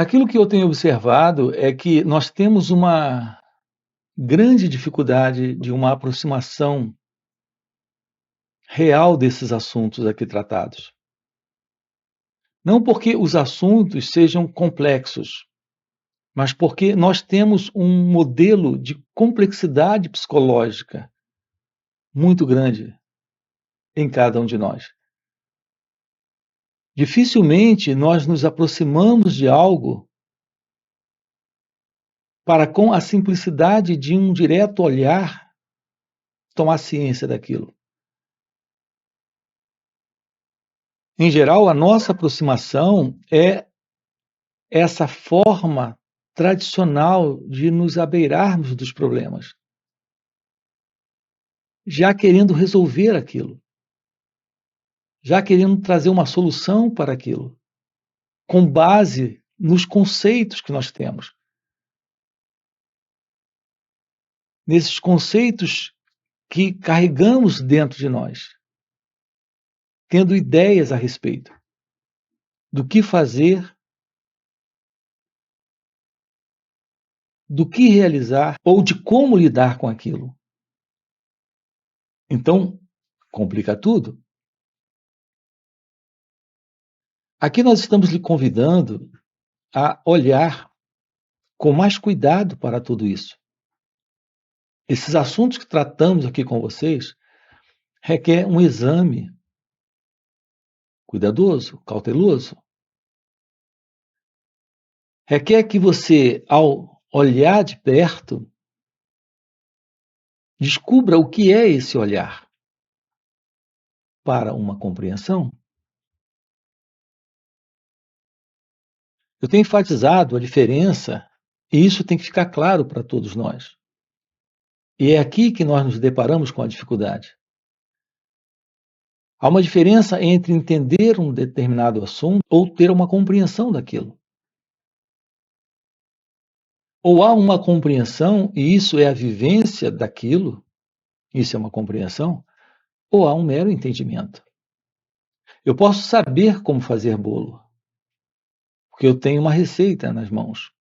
Aquilo que eu tenho observado é que nós temos uma grande dificuldade de uma aproximação real desses assuntos aqui tratados. Não porque os assuntos sejam complexos, mas porque nós temos um modelo de complexidade psicológica muito grande em cada um de nós. Dificilmente nós nos aproximamos de algo para, com a simplicidade de um direto olhar, tomar ciência daquilo. Em geral, a nossa aproximação é essa forma tradicional de nos abeirarmos dos problemas, já querendo resolver aquilo, já querendo trazer uma solução para aquilo, com base nos conceitos que nós temos. Nesses conceitos que carregamos dentro de nós, tendo ideias a respeito do que fazer, do que realizar ou de como lidar com aquilo. Então, complica tudo. Aqui nós estamos lhe convidando a olhar com mais cuidado para tudo isso. Esses assuntos que tratamos aqui com vocês requer um exame cuidadoso, cauteloso. Requer que você, ao olhar de perto, descubra o que é esse olhar para uma compreensão. Eu tenho enfatizado a diferença, e isso tem que ficar claro para todos nós. E é aqui que nós nos deparamos com a dificuldade. Há uma diferença entre entender um determinado assunto ou ter uma compreensão daquilo. Ou há uma compreensão, e isso é a vivência daquilo, isso é uma compreensão, ou há um mero entendimento. Eu posso saber como fazer bolo, porque eu tenho uma receita nas mãos.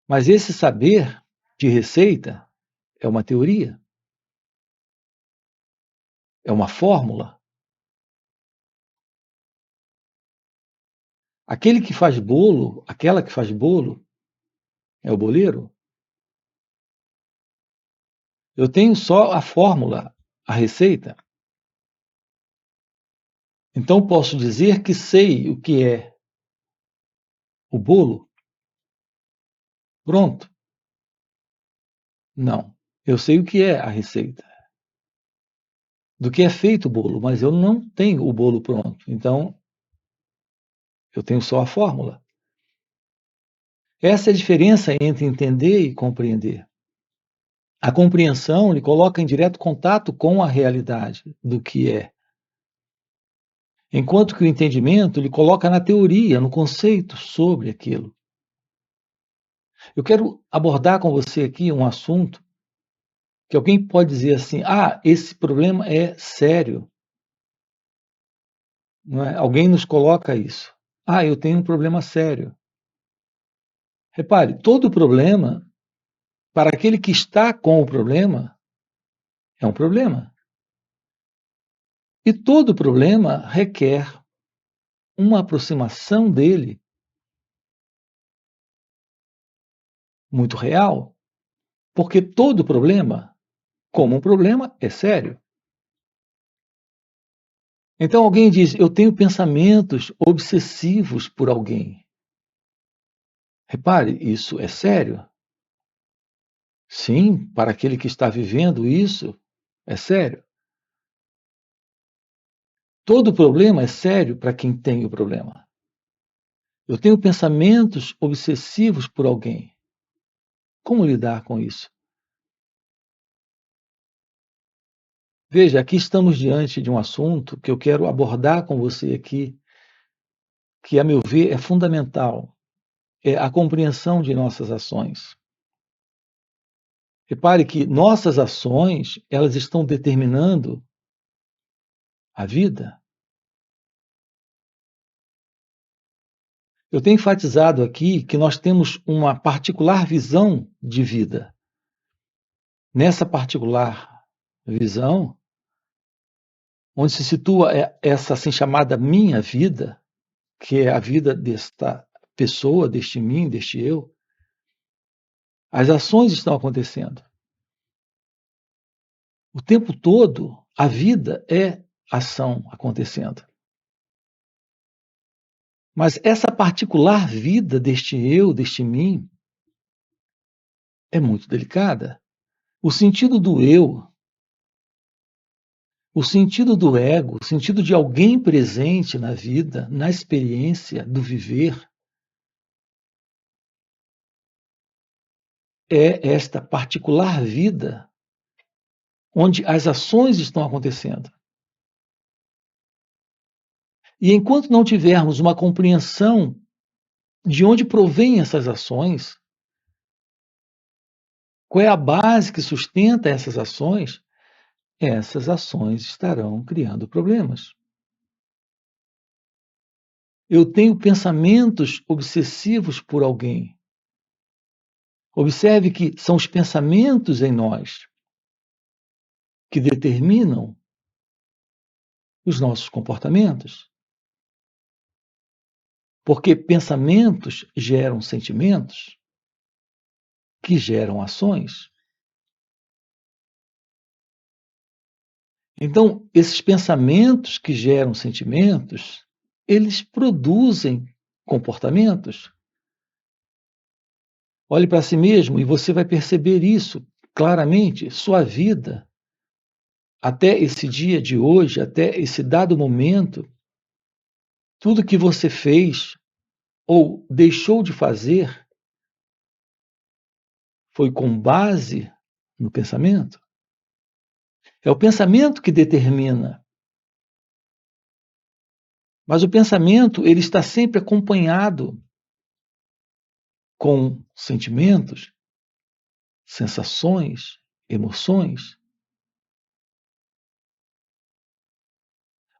Mas esse saber de receita é uma teoria, é uma fórmula. Aquele que faz bolo, aquela que faz bolo, é o boleiro. Eu tenho só a fórmula, a receita. Então posso dizer que sei o que é o bolo? Pronto. Não. Eu sei o que é a receita. Do que é feito o bolo, mas eu não tenho o bolo pronto. Então, eu tenho só a fórmula. Essa é a diferença entre entender e compreender. A compreensão lhe coloca em direto contato com a realidade do que é, enquanto que o entendimento lhe coloca na teoria, no conceito sobre aquilo. Eu quero abordar com você aqui um assunto que alguém pode dizer assim: ah, esse problema é sério. Não é? Alguém nos coloca isso. Ah, eu tenho um problema sério. Repare, todo problema, para aquele que está com o problema, é um problema. E todo problema requer uma aproximação dele muito real, porque todo problema, como um problema, é sério. Então alguém diz: eu tenho pensamentos obsessivos por alguém. Repare, isso é sério? Sim, para aquele que está vivendo isso, é sério. Todo problema é sério para quem tem o problema. Eu tenho pensamentos obsessivos por alguém. Como lidar com isso? Veja, aqui estamos diante de um assunto que eu quero abordar com você aqui, que, a meu ver, é fundamental. É a compreensão de nossas ações. Repare que nossas ações, elas estão determinando a vida. Eu tenho enfatizado aqui que nós temos uma particular visão de vida. Nessa particular visão, onde se situa essa assim chamada minha vida, que é a vida desta pessoa, deste mim, deste eu, as ações estão acontecendo. O tempo todo, a vida é ação acontecendo. Mas essa particular vida deste eu, deste mim, é muito delicada. O sentido do eu, o sentido do ego, o sentido de alguém presente na vida, na experiência do viver, é esta particular vida onde as ações estão acontecendo. E enquanto não tivermos uma compreensão de onde provêm essas ações, qual é a base que sustenta essas ações estarão criando problemas. Eu tenho pensamentos obsessivos por alguém. Observe que são os pensamentos em nós que determinam os nossos comportamentos. Porque pensamentos geram sentimentos que geram ações. Então, esses pensamentos que geram sentimentos, eles produzem comportamentos. Olhe para si mesmo e você vai perceber isso claramente. Sua vida, até esse dia de hoje, até esse dado momento, tudo que você fez ou deixou de fazer foi com base no pensamento. É o pensamento que determina. Mas o pensamento, ele está sempre acompanhado com sentimentos, sensações, emoções.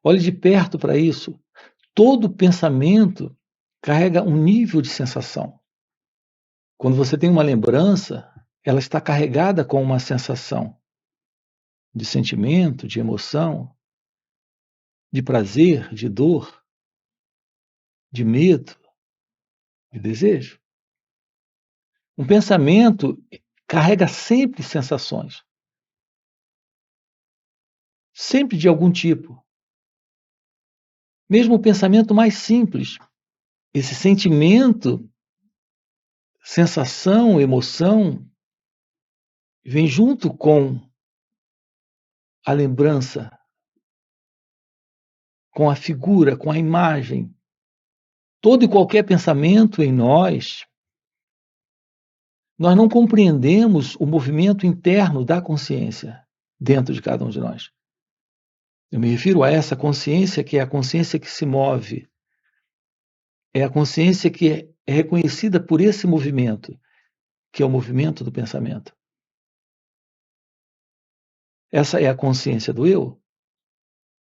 Olhe de perto para isso. Todo pensamento carrega um nível de sensação. Quando você tem uma lembrança, ela está carregada com uma sensação de sentimento, de emoção, de prazer, de dor, de medo, de desejo. Um pensamento carrega sempre sensações, sempre de algum tipo. Mesmo o pensamento mais simples, esse sentimento, sensação, emoção, vem junto com a lembrança, com a figura, com a imagem. Todo e qualquer pensamento em nós não compreendemos o movimento interno da consciência dentro de cada um de nós. Eu me refiro a essa consciência que é a consciência que se move, é a consciência que é reconhecida por esse movimento, que é o movimento do pensamento. Essa é a consciência do eu,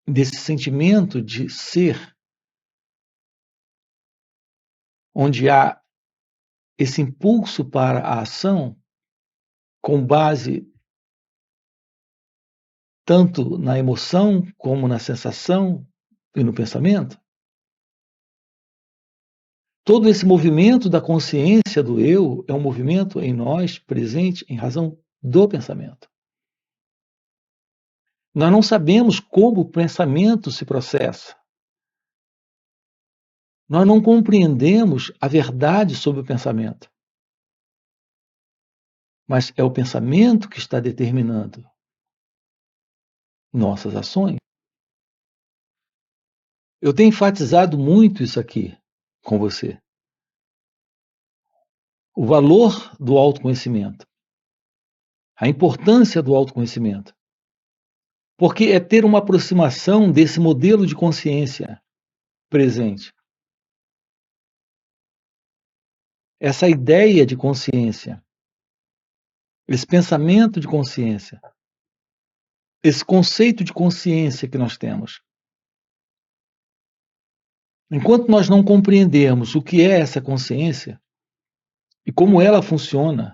desse sentimento de ser, onde há esse impulso para a ação com base tanto na emoção como na sensação e no pensamento. Todo esse movimento da consciência do eu é um movimento em nós presente em razão do pensamento. Nós não sabemos como o pensamento se processa. Nós não compreendemos a verdade sobre o pensamento. Mas é o pensamento que está determinando nossas ações. Eu tenho enfatizado muito isso aqui com você. O valor do autoconhecimento. A importância do autoconhecimento. Porque é ter uma aproximação desse modelo de consciência presente. Essa ideia de consciência. Esse pensamento de consciência. Esse conceito de consciência que nós temos. Enquanto nós não compreendermos o que é essa consciência e como ela funciona,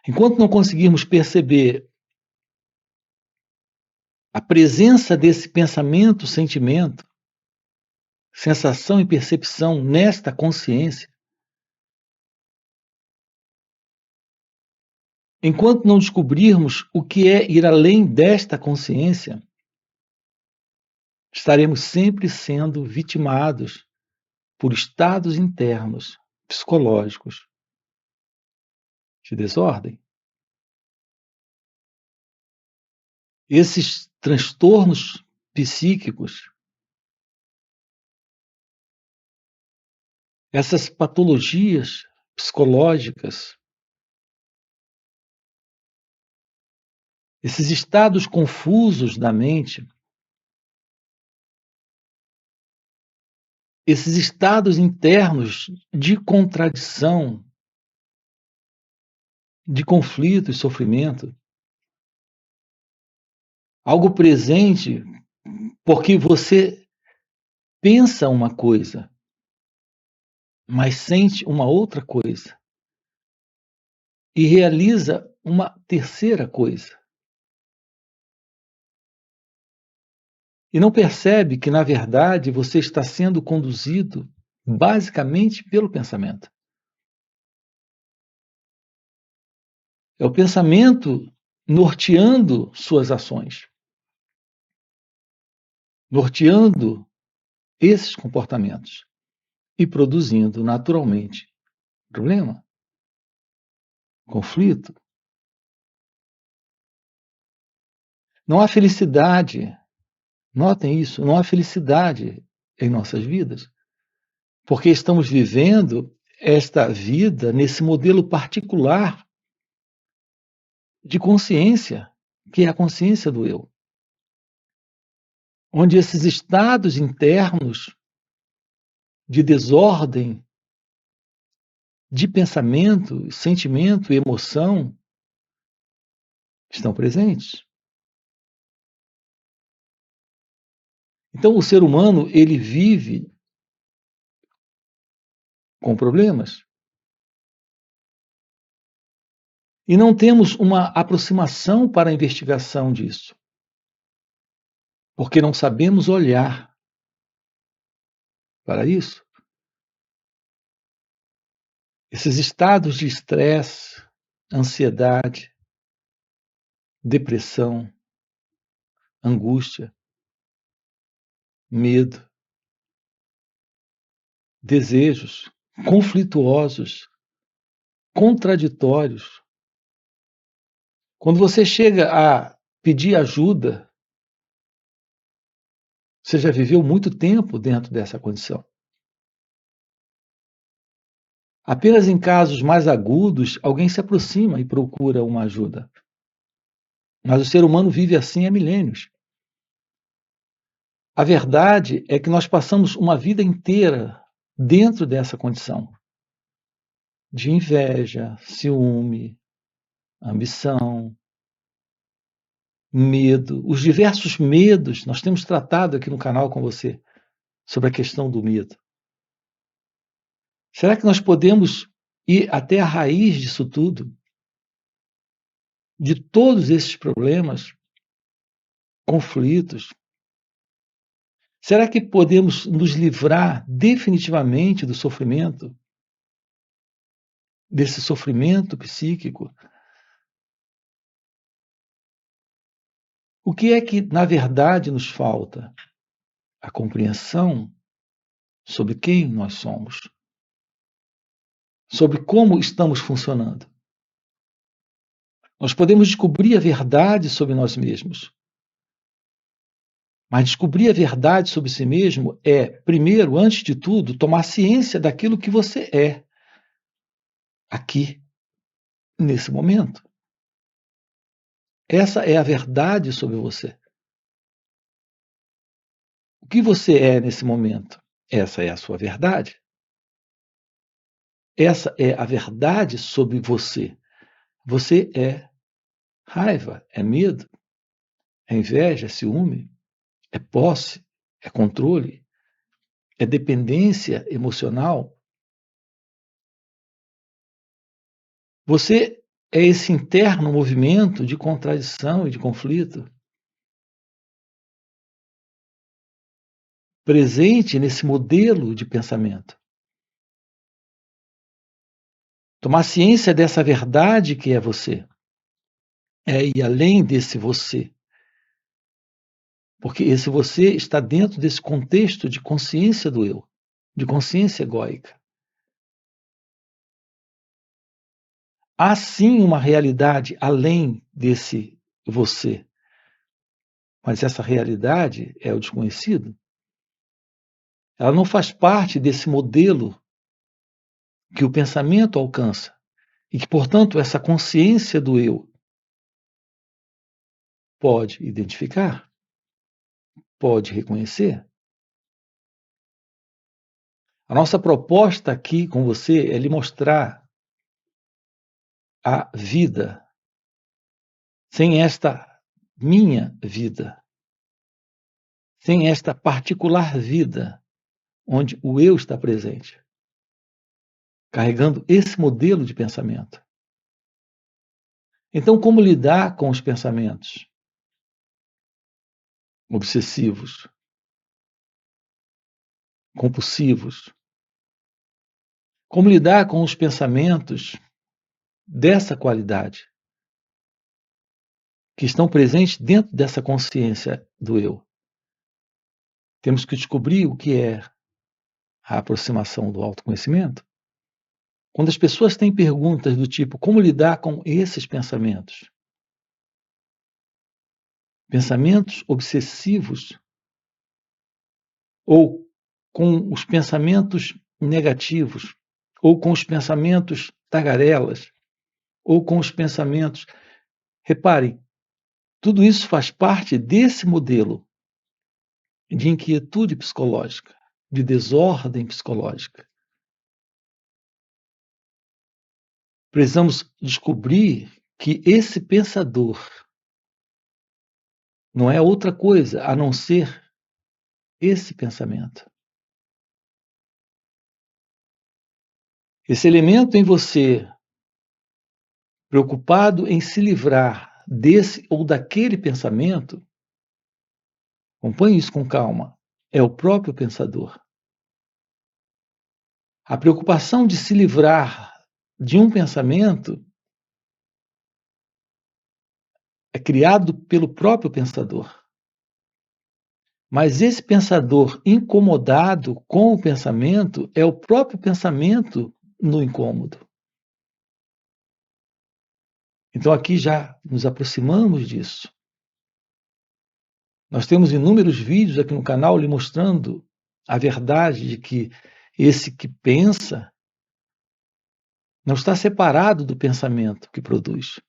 enquanto não conseguirmos perceber a presença desse pensamento, sentimento, sensação e percepção nesta consciência, enquanto não descobrirmos o que é ir além desta consciência, estaremos sempre sendo vitimados por estados internos psicológicos de desordem. Esses transtornos psíquicos, essas patologias psicológicas, esses estados confusos da mente, esses estados internos de contradição, de conflito e sofrimento, algo presente porque você pensa uma coisa, mas sente uma outra coisa e realiza uma terceira coisa. E não percebe que, na verdade, você está sendo conduzido basicamente pelo pensamento. É o pensamento norteando suas ações, norteando esses comportamentos e produzindo naturalmente problema, conflito. Não há felicidade, notem isso, não há felicidade em nossas vidas, porque estamos vivendo esta vida nesse modelo particular de consciência, que é a consciência do eu, onde esses estados internos de desordem, de pensamento, sentimento e emoção estão presentes. Então, o ser humano, ele vive com problemas. E não temos uma aproximação para a investigação disso, porque não sabemos olhar para isso. Esses estados de estresse, ansiedade, depressão, angústia, medo, desejos conflituosos, contraditórios. Quando você chega a pedir ajuda, você já viveu muito tempo dentro dessa condição. Apenas em casos mais agudos, alguém se aproxima e procura uma ajuda. Mas o ser humano vive assim há milênios. A verdade é que nós passamos uma vida inteira dentro dessa condição de inveja, ciúme, ambição, medo, os diversos medos. Nós temos tratado aqui no canal com você sobre a questão do medo. Será que nós podemos ir até a raiz disso tudo? De todos esses problemas, conflitos? Será que podemos nos livrar definitivamente do sofrimento? Desse sofrimento psíquico? O que é que, na verdade, nos falta? A compreensão sobre quem nós somos, sobre como estamos funcionando. Nós podemos descobrir a verdade sobre nós mesmos. Mas descobrir a verdade sobre si mesmo é, primeiro, antes de tudo, tomar ciência daquilo que você é, aqui, nesse momento. Essa é a verdade sobre você. O que você é nesse momento? Essa é a sua verdade. Essa é a verdade sobre você. Você é raiva, é medo, é inveja, é ciúme, é posse, é controle, é dependência emocional, você é esse interno movimento de contradição e de conflito, presente nesse modelo de pensamento. Tomar ciência dessa verdade que é você, é ir além desse você, porque esse você está dentro desse contexto de consciência do eu, de consciência egóica. Há sim uma realidade além desse você, mas essa realidade é o desconhecido. Ela não faz parte desse modelo que o pensamento alcança e que, portanto, essa consciência do eu pode identificar, pode reconhecer. A nossa proposta aqui com você é lhe mostrar a vida sem esta minha vida, sem esta particular vida onde o eu está presente, carregando esse modelo de pensamento. Então, como lidar com os pensamentos obsessivos, compulsivos? Como lidar com os pensamentos dessa qualidade, que estão presentes dentro dessa consciência do eu? Temos que descobrir o que é a aproximação do autoconhecimento. Quando as pessoas têm perguntas do tipo, como lidar com esses pensamentos? Pensamentos obsessivos ou com os pensamentos negativos, ou com os pensamentos tagarelas, ou com os pensamentos. Reparem, tudo isso faz parte desse modelo de inquietude psicológica, de desordem psicológica. Precisamos descobrir que esse pensador não é outra coisa a não ser esse pensamento. Esse elemento em você, preocupado em se livrar desse ou daquele pensamento, acompanhe isso com calma, é o próprio pensador. A preocupação de se livrar de um pensamento é criado pelo próprio pensador. Mas esse pensador incomodado com o pensamento é o próprio pensamento no incômodo. Então aqui já nos aproximamos disso. Nós temos inúmeros vídeos aqui no canal lhe mostrando a verdade de que esse que pensa não está separado do pensamento que produz.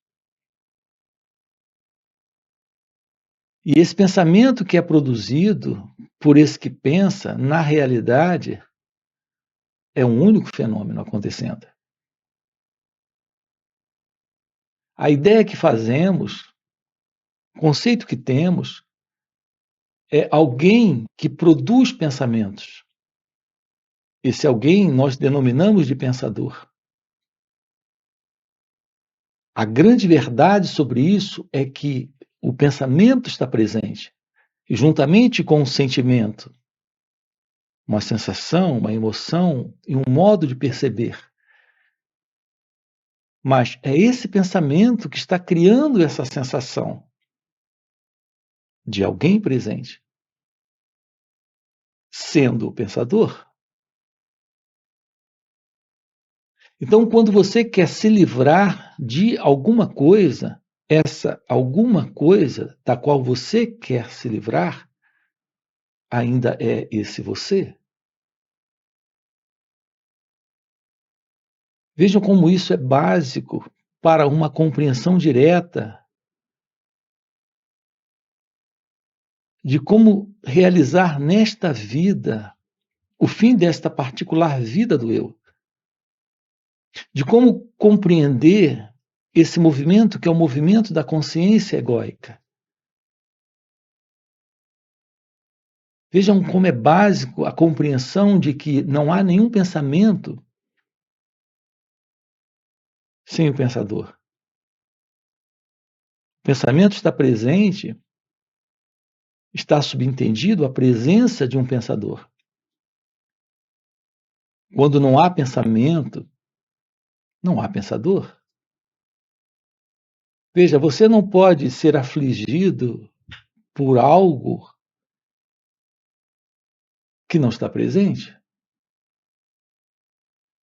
E esse pensamento que é produzido por esse que pensa, na realidade, é um único fenômeno acontecendo. A ideia que fazemos, o conceito que temos, é alguém que produz pensamentos. Esse alguém nós denominamos de pensador. A grande verdade sobre isso é que o pensamento está presente, e juntamente com o sentimento, uma sensação, uma emoção e um modo de perceber. Mas é esse pensamento que está criando essa sensação de alguém presente, sendo o pensador. Então, quando você quer se livrar de alguma coisa, essa alguma coisa da qual você quer se livrar ainda é esse você. Vejam como isso é básico para uma compreensão direta de como realizar nesta vida o fim desta particular vida do eu, de como compreender esse movimento que é o movimento da consciência egóica. Vejam como é básico a compreensão de que não há nenhum pensamento sem o pensador. O pensamento está presente, está subentendido a presença de um pensador. Quando não há pensamento, não há pensador. Veja, você não pode ser afligido por algo que não está presente.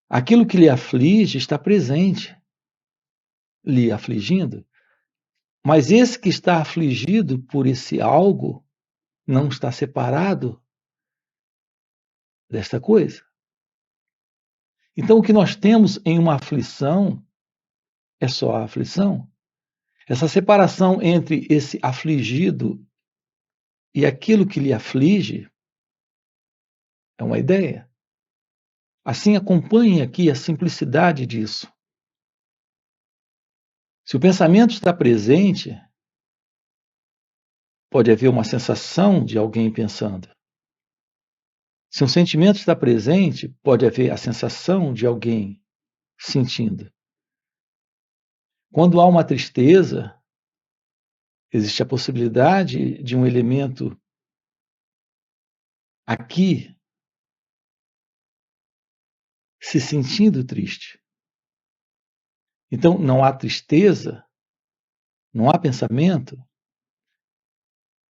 Aquilo que lhe aflige está presente, lhe afligindo. Mas esse que está afligido por esse algo não está separado desta coisa. Então, o que nós temos em uma aflição é só a aflição. Essa separação entre esse afligido e aquilo que lhe aflige é uma ideia. Assim, acompanhe aqui a simplicidade disso. Se o pensamento está presente, pode haver uma sensação de alguém pensando. Se um sentimento está presente, pode haver a sensação de alguém sentindo. Quando há uma tristeza, existe a possibilidade de um elemento aqui se sentindo triste. Então, não há tristeza, não há pensamento,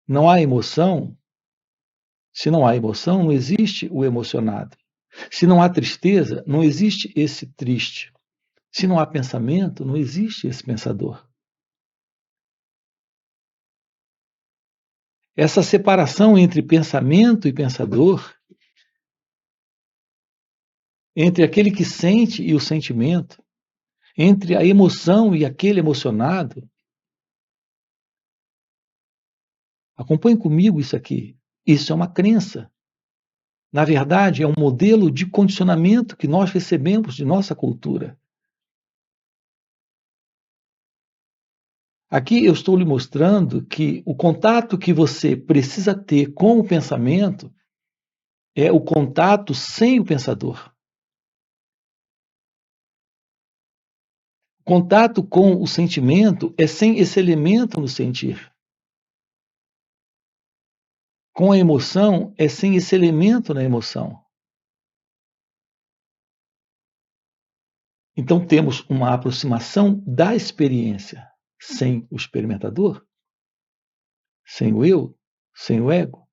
não há emoção. Se não há emoção, não existe o emocionado. Se não há tristeza, não existe esse triste. Se não há pensamento, não existe esse pensador. Essa separação entre pensamento e pensador, entre aquele que sente e o sentimento, entre a emoção e aquele emocionado, acompanhe comigo isso aqui. Isso é uma crença. Na verdade, é um modelo de condicionamento que nós recebemos de nossa cultura. Aqui eu estou lhe mostrando que o contato que você precisa ter com o pensamento é o contato sem o pensador. O contato com o sentimento é sem esse elemento no sentir. Com a emoção é sem esse elemento na emoção. Então temos uma aproximação da experiência sem o experimentador, sem o eu, sem o ego,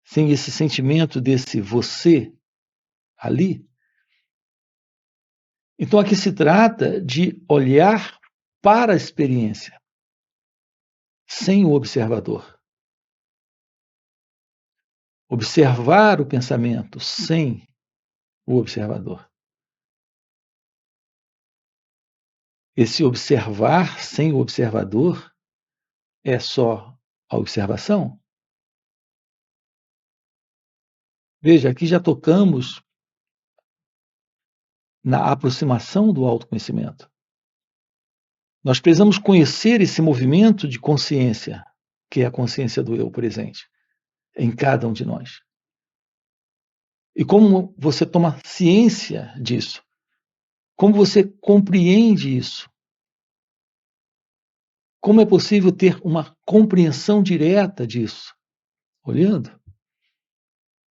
sem esse sentimento desse você ali. Então aqui se trata de olhar para a experiência, sem o observador. Observar o pensamento sem o observador. Esse observar sem o observador é só a observação. Veja, aqui já tocamos na aproximação do autoconhecimento. Nós precisamos conhecer esse movimento de consciência, que é a consciência do eu presente, em cada um de nós. E como você toma ciência disso? Como você compreende isso? Como é possível ter uma compreensão direta disso? Olhando.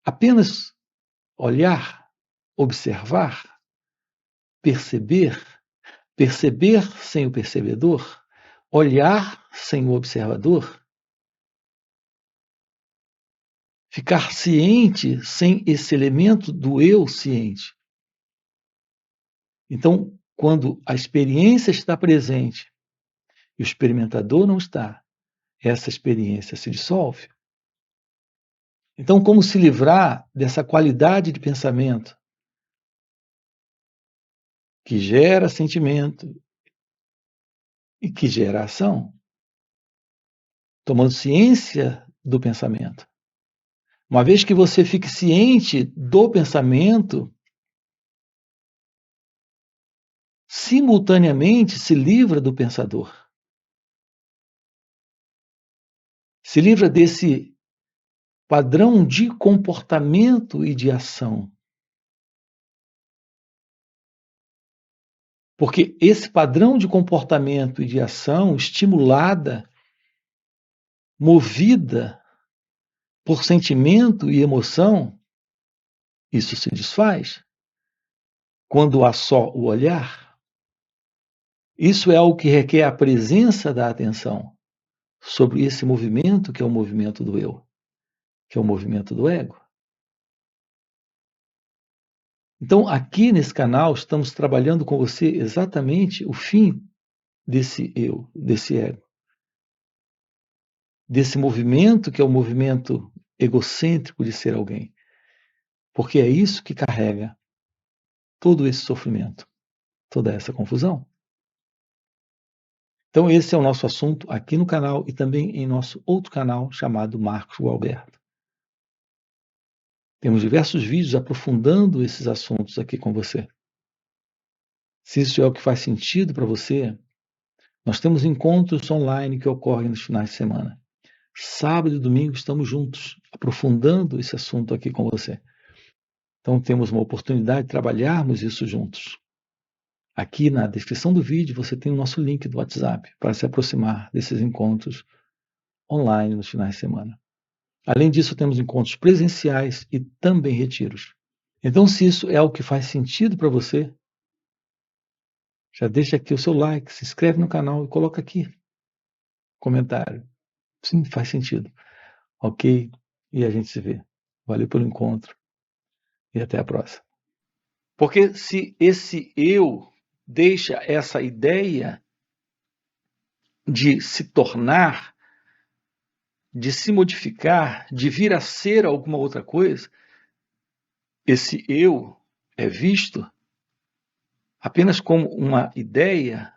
Apenas olhar, observar, perceber, perceber sem o percebedor, olhar sem o observador, ficar ciente sem esse elemento do eu ciente. Então, quando a experiência está presente e o experimentador não está, essa experiência se dissolve. Então, como se livrar dessa qualidade de pensamento que gera sentimento e que gera ação? Tomando ciência do pensamento. Uma vez que você fique ciente do pensamento, simultaneamente se livra do pensador. Se livra desse padrão de comportamento e de ação. Porque esse padrão de comportamento e de ação, estimulada, movida por sentimento e emoção, isso se desfaz quando há só o olhar. Isso é algo que requer a presença da atenção sobre esse movimento que é o movimento do eu, que é o movimento do ego. Então, aqui nesse canal, estamos trabalhando com você exatamente o fim desse eu, desse ego, desse movimento que é o movimento egocêntrico de ser alguém. Porque é isso que carrega todo esse sofrimento, toda essa confusão. Então, esse é o nosso assunto aqui no canal e também em nosso outro canal chamado Marcos Gualberto. Temos diversos vídeos aprofundando esses assuntos aqui com você. Se isso é o que faz sentido para você, nós temos encontros online que ocorrem nos finais de semana. Sábado e domingo estamos juntos, aprofundando esse assunto aqui com você. Então, temos uma oportunidade de trabalharmos isso juntos. Aqui na descrição do vídeo você tem o nosso link do WhatsApp para se aproximar desses encontros online nos finais de semana. Além disso, temos encontros presenciais e também retiros. Então, se isso é algo que faz sentido para você, já deixa aqui o seu like, se inscreve no canal e coloca aqui comentário. Sim, faz sentido. Ok? E a gente se vê. Valeu pelo encontro e até a próxima. Porque se esse eu deixa essa ideia de se tornar, de se modificar, de vir a ser alguma outra coisa, esse eu é visto apenas como uma ideia,